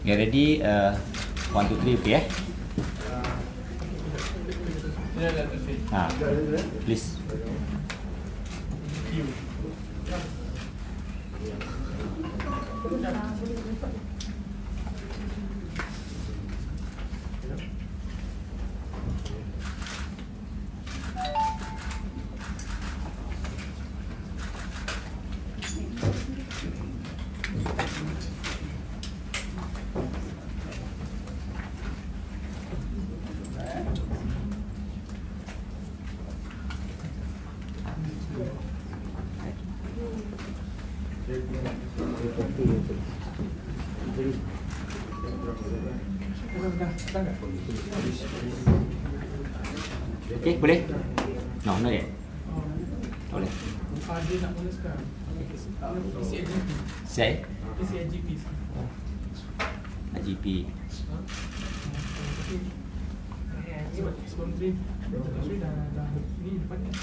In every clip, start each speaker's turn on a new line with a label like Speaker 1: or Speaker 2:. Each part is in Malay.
Speaker 1: Okay, ready? 1, 2, 3, okay please. Okay, boleh? No, not yet. Boleh.
Speaker 2: Dia nak mula sekarang.
Speaker 1: Saya?
Speaker 2: IGP.
Speaker 1: IGP.
Speaker 2: Sebelum ni, dah ni depan kan.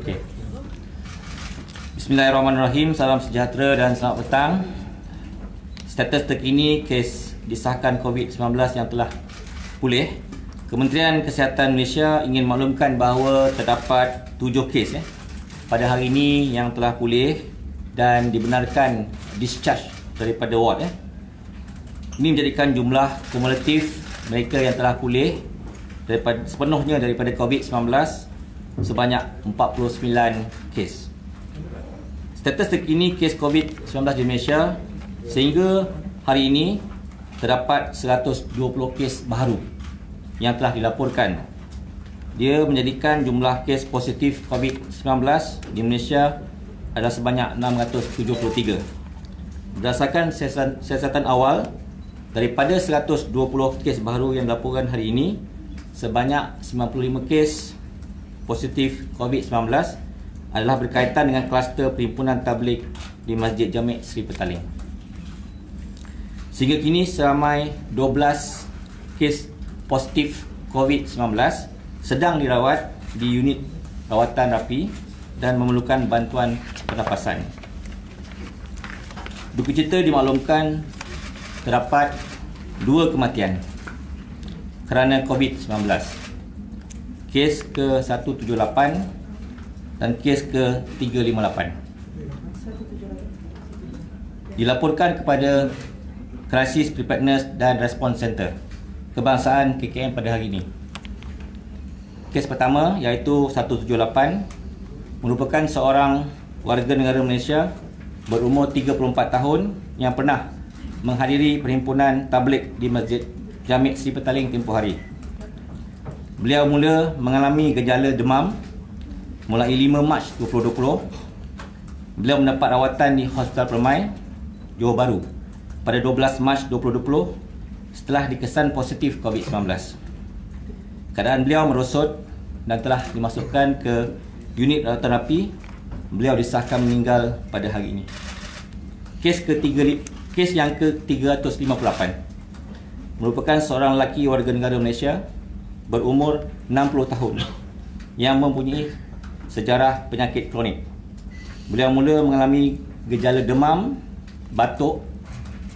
Speaker 1: Okay. Bismillahirrahmanirrahim. Salam sejahtera dan selamat petang. Status terkini kes disahkan COVID-19 yang telah pulih. Kementerian Kesihatan Malaysia ingin maklumkan bahawa terdapat 7 kes pada hari ini yang telah pulih dan dibenarkan discharge daripada ward. Ini menjadikan jumlah kumulatif mereka yang telah pulih sepenuhnya daripada COVID-19 sebanyak 49 kes. Status terkini kes COVID-19 di Malaysia sehingga hari ini terdapat 120 kes baru yang telah dilaporkan. Dia menjadikan jumlah kes positif COVID-19 di Malaysia adalah sebanyak 673. Berdasarkan siasatan awal, daripada 120 kes baru yang dilaporkan hari ini, sebanyak 95 kes positif COVID-19 adalah berkaitan dengan kluster perhimpunan tabligh di Masjid Jami' Seri Petaling. Sehingga kini seramai 12 kes positif COVID-19 sedang dirawat di unit rawatan rapi dan memerlukan bantuan pernafasan. Duka cita dimaklumkan terdapat 2 kematian kerana COVID-19. Kes ke-178 dan kes ke-358 dilaporkan kepada Crisis Preparedness dan Response Center Kebangsaan KKM pada hari ini. Kes pertama iaitu 178 merupakan seorang warga negara Malaysia berumur 34 tahun yang pernah menghadiri perhimpunan tabligh di Masjid Jami' Seri Petaling tempoh hari. Beliau mula mengalami gejala demam mulai 5 Mac 2020. Beliau mendapat rawatan di Hospital Permai, Johor Bahru pada 12 Mac 2020 setelah dikesan positif COVID-19. Keadaan beliau merosot dan telah dimasukkan ke unit rawatan rapi. Beliau disahkan meninggal pada hari ini. Kes yang ke-358 merupakan seorang lelaki warga negara Malaysia berumur 60 tahun yang mempunyai sejarah penyakit kronik. Beliau mula mengalami gejala demam, batuk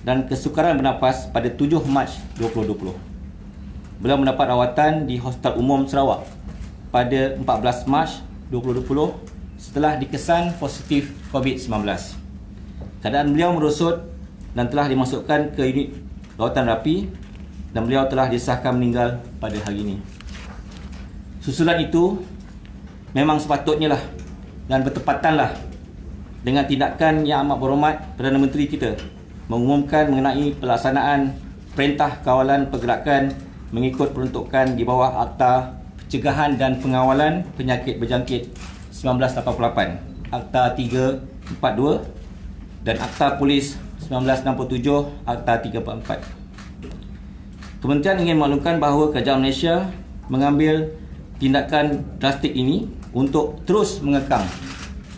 Speaker 1: dan kesukaran bernafas pada 7 Mac 2020. Beliau mendapat rawatan di Hospital Umum Sarawak pada 14 Mac 2020 setelah dikesan positif COVID-19. Keadaan beliau merosot dan telah dimasukkan ke unit rawatan rapi dan beliau telah disahkan meninggal pada hari ini. Susulan itu memang sepatutnya dan bertepatanlah dengan tindakan yang amat berhormat Perdana Menteri kita mengumumkan mengenai pelaksanaan Perintah Kawalan Pergerakan mengikut peruntukan di bawah Akta Pencegahan dan Pengawalan Penyakit Berjangkit 1988, Akta 342 dan Akta Polis 1967, Akta 344. Kementerian ingin maklumkan bahawa kerajaan Malaysia mengambil tindakan drastik ini untuk terus mengekang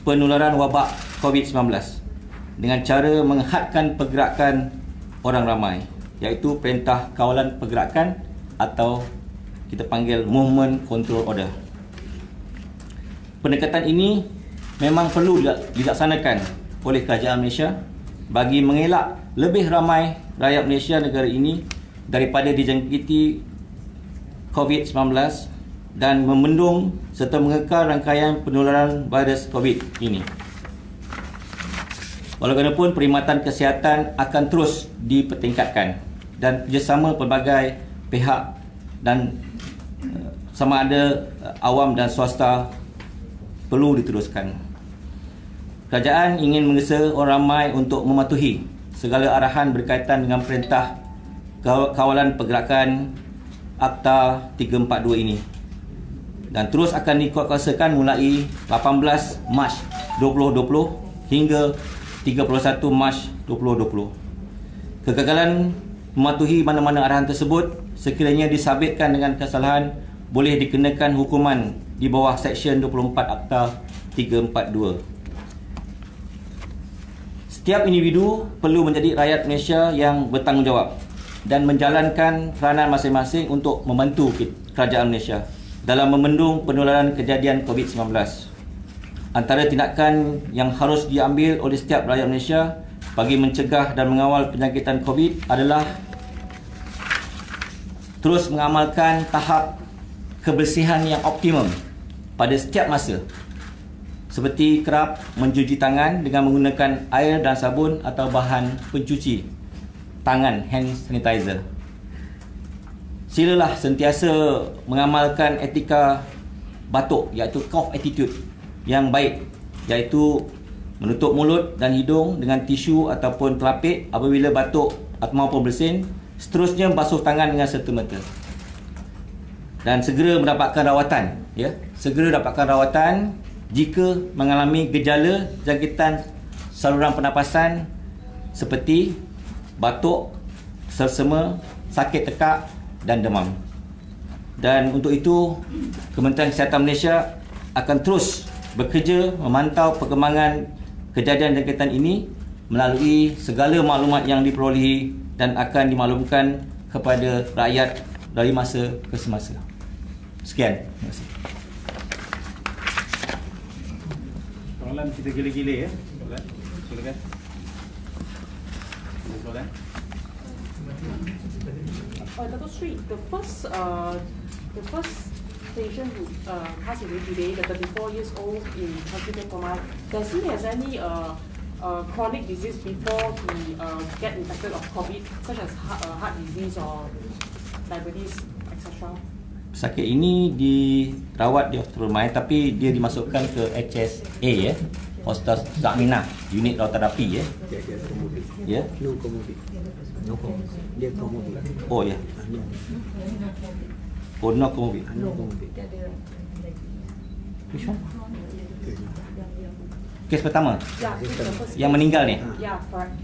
Speaker 1: penularan wabak COVID-19 dengan cara menghadkan pergerakan orang ramai, iaitu Perintah Kawalan Pergerakan atau kita panggil Movement Control Order. Pendekatan ini memang perlu dilaksanakan oleh Kerajaan Malaysia bagi mengelak lebih ramai rakyat Malaysia negara ini daripada dijangkiti COVID-19 dan membendung serta mengekal rangkaian penularan virus COVID ini. Walaupun perkhidmatan kesihatan akan terus dipertingkatkan dan kerjasama pelbagai pihak dan sama ada awam dan swasta perlu diteruskan. Kerajaan ingin menggesa orang ramai untuk mematuhi segala arahan berkaitan dengan Perintah Kawalan Pergerakan Akta 342 ini dan terus akan dikuatkuasakan mulai 18 Mac 2020 hingga 31 Mac 2020. Kegagalan mematuhi mana-mana arahan tersebut sekiranya disabitkan dengan kesalahan boleh dikenakan hukuman di bawah Seksyen 24 Akta 342. Setiap individu perlu menjadi rakyat Malaysia yang bertanggungjawab dan menjalankan peranan masing-masing untuk membantu kerajaan Malaysia dalam membendung penularan kejadian COVID-19. Antara tindakan yang harus diambil oleh setiap rakyat Malaysia bagi mencegah dan mengawal penjangkitan COVID adalah terus mengamalkan tahap kebersihan yang optimum pada setiap masa, seperti kerap mencuci tangan dengan menggunakan air dan sabun atau bahan pencuci tangan hand sanitizer. Silalah sentiasa mengamalkan etika batuk, iaitu cough attitude yang baik, iaitu menutup mulut dan hidung dengan tisu ataupun telapik apabila batuk atau maupun bersin. Seterusnya basuh tangan dengan serta-merta dan segera mendapatkan rawatan, ya. Segera dapatkan rawatan jika mengalami gejala jangkitan saluran pernafasan seperti batuk, sersema, sakit tekak dan demam. Dan untuk itu, Kementerian Kesihatan Malaysia akan terus bekerja memantau perkembangan kejadian jangkitan ini melalui segala maklumat yang diperolehi dan akan dimaklumkan kepada rakyat dari masa ke semasa. Sekian. Terima kasih.
Speaker 3: Soalan kita gila-gila ya. Soalan. Silakan. Soalan.
Speaker 4: Dr. Sri, the first patient who passed away today, the 34 years old in hospital coma, does he has any chronic disease before he get infected of COVID, such as heart disease or diabetes, etc.?
Speaker 1: Sakit ini dirawat di hospital rumah tapi dia dimasukkan ke HSA, ya, Hospital Aminah, unit rawat terapi, ya. Ya.
Speaker 5: No comorbid. No comorbid. Dia comorbid.
Speaker 1: Oh ya.
Speaker 5: No.
Speaker 1: Oh, no comorbid.
Speaker 5: No comorbid.
Speaker 1: Which one? Kes pertama
Speaker 4: Yeah, this is the first
Speaker 1: yang meninggal ni.
Speaker 4: Yeah, correct.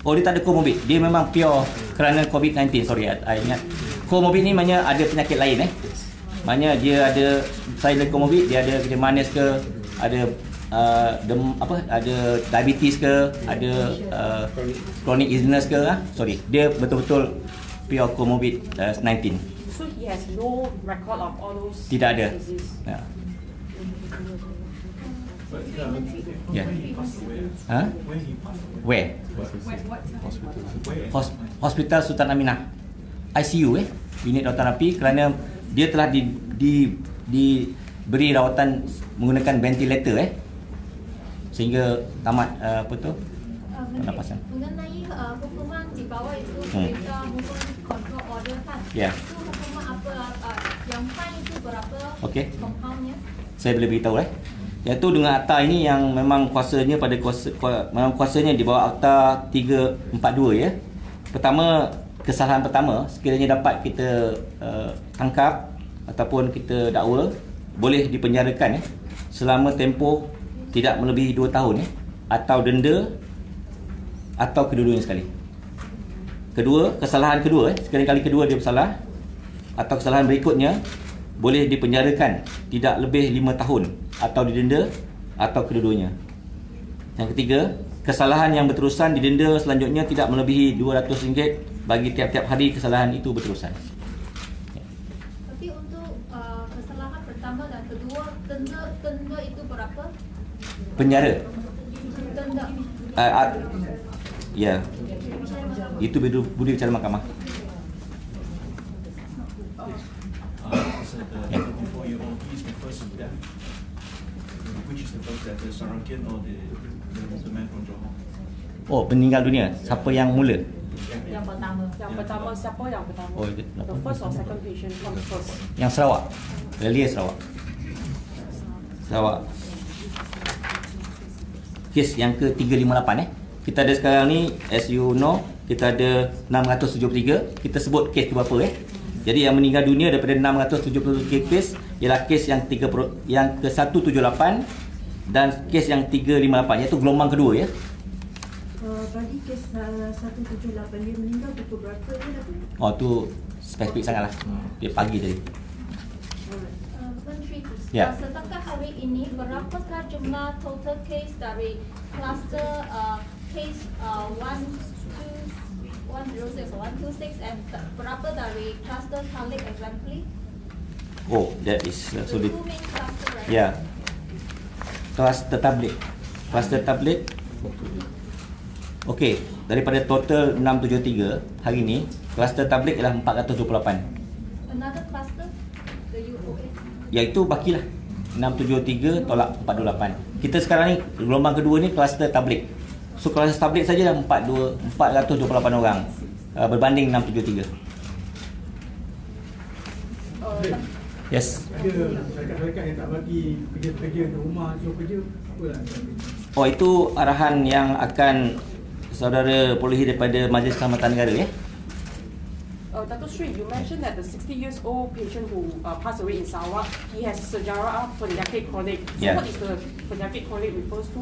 Speaker 1: Oh, dia tak ada comorbid. Dia memang pure kerana COVID-19. Sorry, I ingat. Comorbid ni maknanya ada penyakit lain, Maknanya dia ada silent comorbid, dia ada manis ke, ada ada diabetes ke, ada chronic illness ke, Sorry, dia betul-betul pure comorbid 19.
Speaker 4: So he has no record of all those
Speaker 1: Tidak ada.
Speaker 4: disease.
Speaker 1: Ya. Ya. Ha? Where? Hospital Sultan Aminah. ICU, unit rawat terapi, kerana dia telah diberi rawatan menggunakan ventilator, sehingga tamat pernafasan.
Speaker 6: Mengenai hukuman di bawah itu perintah movement control order kan.
Speaker 1: Ya.
Speaker 6: Itu hukuman apa, yang fine itu berapa
Speaker 1: Okey.
Speaker 6: compoundnya?
Speaker 1: Saya boleh beritahu, iaitu dengan akta ini yang memang kuasanya kuasanya di bawah Akta 342, ya. Pertama, kesalahan pertama sekiranya dapat kita tangkap ataupun kita dakwa, boleh dipenjarakan, selama tempoh tidak melebihi 2 tahun, atau denda atau kedua-duanya sekali. Kedua, kesalahan kedua, sekiranya kali kedua dia bersalah, atau kesalahan berikutnya boleh dipenjarakan tidak lebih 5 tahun atau didenda atau kedua-duanya. Yang ketiga, Kesalahan yang berterusan didenda selanjutnya tidak melebihi RM200 bagi tiap-tiap hari kesalahan itu berterusan.
Speaker 6: Tapi untuk kesalahan pertama dan kedua, denda itu berapa?
Speaker 1: Penjara.
Speaker 6: Denda.
Speaker 1: Ya. Itu budi bicara mahkamah.
Speaker 7: Which is the first death, the Sarakian or the man from Johor?
Speaker 1: Oh, meninggal dunia. Siapa yang mula?
Speaker 6: Yang pertama.
Speaker 4: Yang pertama, siapa yang pertama?
Speaker 1: Oh,
Speaker 4: The first or second patient comes first.
Speaker 1: Yang Sarawak. Relia Sarawak. Sarawak. Kes yang ke-358 Kita ada sekarang ni, as you know, kita ada 673. Kita sebut kes ke berapa Jadi yang meninggal dunia daripada 673 kes ialah kes yang ke-178 dan kes yang 358, iaitu gelombang kedua ya.
Speaker 8: Tadi kes 178 dia meninggal pukul berapa dia dah?
Speaker 1: Oh tu spesifik sangatlah. Dia pagi tadi.
Speaker 6: Menteri,
Speaker 1: Ya.
Speaker 6: setakat hari ini berapakah jumlah total case dari kluster case 106 and berapa dari kluster Khalid exemplary?
Speaker 1: Oh, that is
Speaker 6: The
Speaker 1: sulit.
Speaker 6: two main cluster, right?
Speaker 1: Ya. Kluster tablik. Kluster tablik. Okey, daripada total 673 hari ini, kluster tablik ialah 428.
Speaker 6: Another cluster, the UOA.
Speaker 1: Iaitu bakilah 673 tolak 428. Kita sekarang ni gelombang kedua ni kluster tablik. So kluster tablik saja dah 428 orang berbanding 673. Yes.
Speaker 2: Ada syarikat-syarikat yang tak bagi kerja-kerja ke rumah, suruh kerja, apa lah?
Speaker 1: Oh, itu arahan yang akan saudara perolehi daripada Majlis Keselamatan Negara ya.
Speaker 4: Dato' Sri, you mentioned that the 60 years old patient who passed away in Sarawak, he has sejarah penyakit kronik. So
Speaker 1: Yeah.
Speaker 4: what is the penyakit kronik refers to?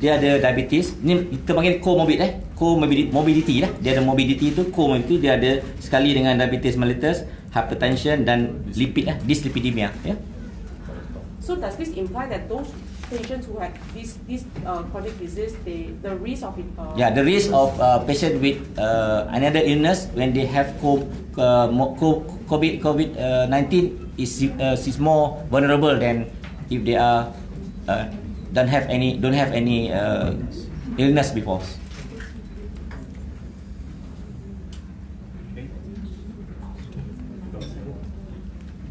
Speaker 1: Dia ada diabetes. Ni kita panggil comorbid comorbidity lah. Dia ada morbidity tu, comorbidity dia ada sekali dengan diabetes mellitus, hypertension dan lipid lah, dyslipidemia ya.
Speaker 4: So does this imply that those patients who had this chronic disease, the risk of it?
Speaker 1: Yeah, the risk of patient with another illness when they have COVID-19 is more vulnerable than if they are don't have any illness before.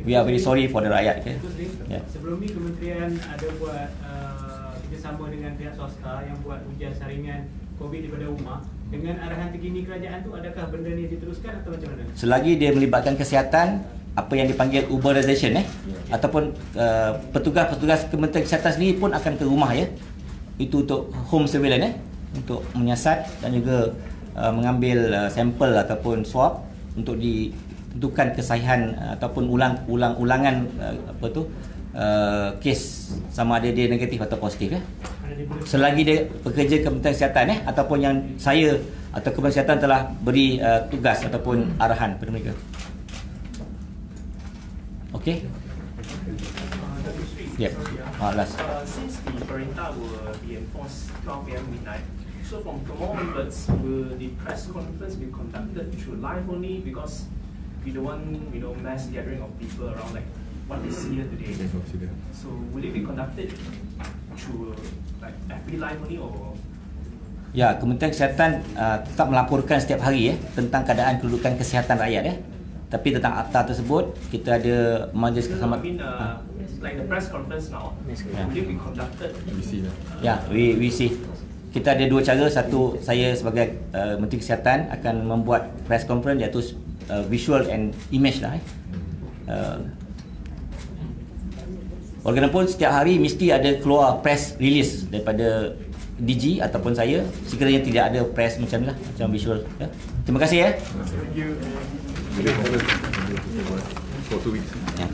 Speaker 1: We are very sorry for the rakyat. Okay? Yeah.
Speaker 9: Sebelum ni kementerian ada buat kerjasama dengan pihak swasta yang buat ujian saringan COVID daripada rumah. Dengan arahan terkini kerajaan tu, adakah benda ni diteruskan atau macam mana?
Speaker 1: Selagi dia melibatkan kesihatan, apa yang dipanggil Uberization ataupun petugas-petugas Kementerian Kesihatan sendiri pun akan ke rumah ya. Itu untuk home surveillance untuk menyiasat dan juga mengambil sampel ataupun swab untuk ditentukan kesahihan ataupun ulangan kes sama ada dia negatif atau positif ya. Selagi dia pekerja Kementerian Kesihatan ataupun yang saya atau Kementerian Kesihatan telah beri tugas ataupun arahan kepada mereka. Okey. Yep. Last.
Speaker 7: Since the perintah will be enforced 12 AM midnight, so from tomorrow onwards, will the press conference be conducted through live only because we don't want mass gathering of people around like what we see here today. So will it be conducted through like every live only or?
Speaker 1: Ya, Kementerian Kesihatan tetap melaporkan setiap hari tentang keadaan kedudukan kesihatan rakyat Tapi tentang akta tersebut kita ada majlis keselamatan.
Speaker 7: Like the press conference now, will it be conducted?
Speaker 1: Ya, we see. Kita ada dua cara. Satu, saya sebagai Menteri Kesihatan akan membuat press conference iaitu visual and image lah. Bagaimanapun setiap hari mesti ada keluar press release daripada DG ataupun saya sekiranya tidak ada press macam ni lah, macam visual ya. Terima kasih ya.
Speaker 10: For 2 weeks.
Speaker 1: Ya.